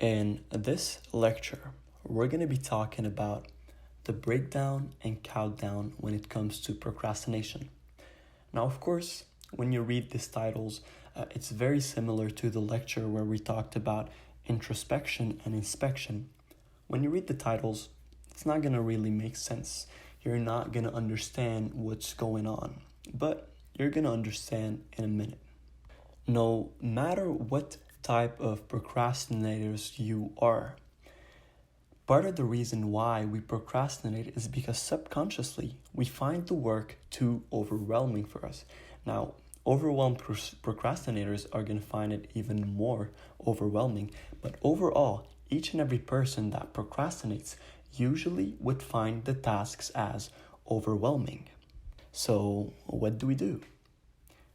In this lecture, we're going to be talking about the breakdown and countdown when it comes to procrastination. Now, of course, when you read these titles, it's very similar to the lecture where we talked about introspection and inspection. When you read the titles, it's not going to really make sense. You're not going to understand what's going on, but you're going to understand in a minute. No matter what type of procrastinators you are, part of the reason why we procrastinate is because subconsciously we find the work too overwhelming for us. Now, overwhelmed procrastinators are going to find it even more overwhelming, but overall, each and every person that procrastinates usually would find the tasks as overwhelming. So, what do we do?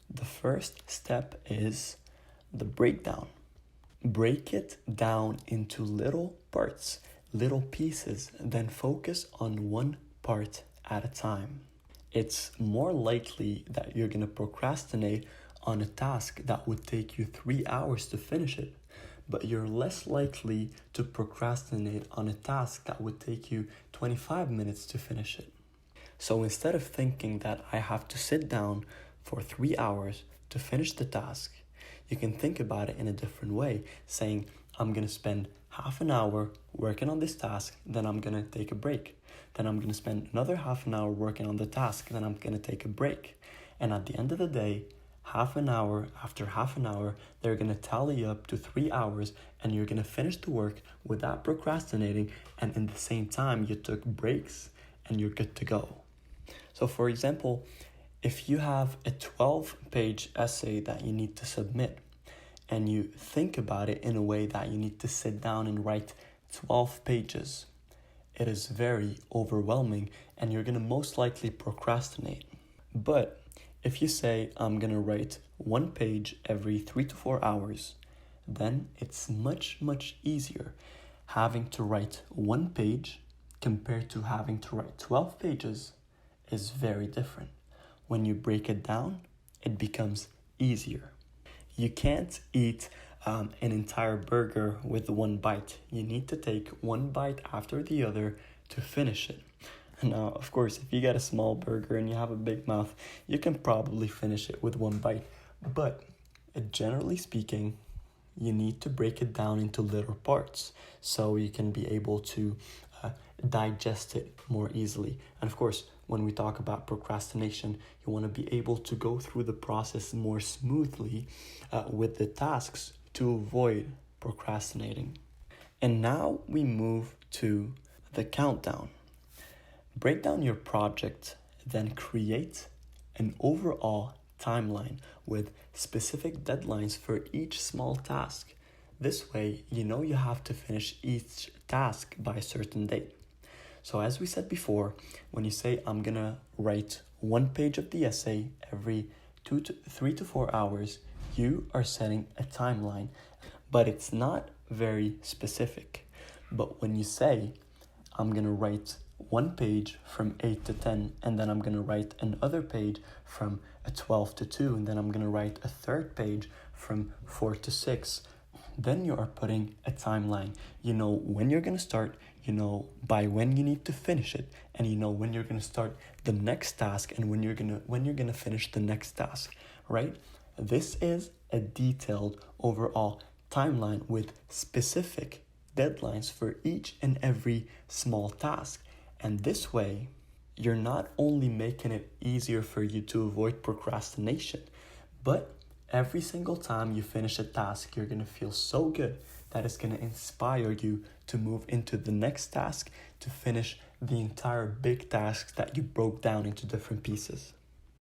The first step is the breakdown. Break it down into little parts, little pieces, then focus on one part at a time. It's more likely that you're going to procrastinate on a task that would take you 3 hours to finish it, but you're less likely to procrastinate on a task that would take you 25 minutes to finish it. So instead of thinking that I have to sit down for 3 hours to finish the task, you can think about it in a different way, saying, I'm going to spend half an hour working on this task, then I'm going to take a break. Then I'm going to spend another half an hour working on the task, then I'm going to take a break. And at the end of the day, half an hour after half an hour, they're going to tally up to 3 hours, and you're going to finish the work without procrastinating, and in the same time, you took breaks and you're good to go. So for example, if you have a 12-page essay that you need to submit, and you think about it in a way that you need to sit down and write 12 pages, it is very overwhelming and you're going to most likely procrastinate. But if you say, I'm going to write 1 page every 3 to 4 hours, then it's much, much easier. Having to write 1 page compared to having to write 12 pages is very different. When you break it down, it becomes easier. You can't eat an entire burger with 1 bite. You need to take 1 bite after the other to finish it. Now, of course, if you get a small burger and you have a big mouth, you can probably finish it with 1 bite. But generally speaking, you need to break it down into little parts so you can be able to digest it more easily. And of course, when we talk about procrastination, you want to be able to go through the process more smoothly with the tasks to avoid procrastinating. And now we move to the countdown. Break down your project, then create an overall timeline with specific deadlines for each small task. This way, you know you have to finish each task by a certain date. So as we said before, when you say I'm going to write 1 page of the essay every 3 to 4 hours, you are setting a timeline, but it's not very specific. But when you say I'm going to write 1 page from 8 to 10, and then I'm going to write another page from 12 to 2, and then I'm going to write a third page from 4 to 6, then you are putting a timeline. You know when you're going to start, you know by when you need to finish it, and you know when you're going to start the next task and when you're going to finish the next task, right? This is a detailed overall timeline with specific deadlines for each and every small task. And this way, you're not only making it easier for you to avoid procrastination, but every single time you finish a task, you're going to feel so good that it's going to inspire you to move into the next task to finish the entire big task that you broke down into different pieces.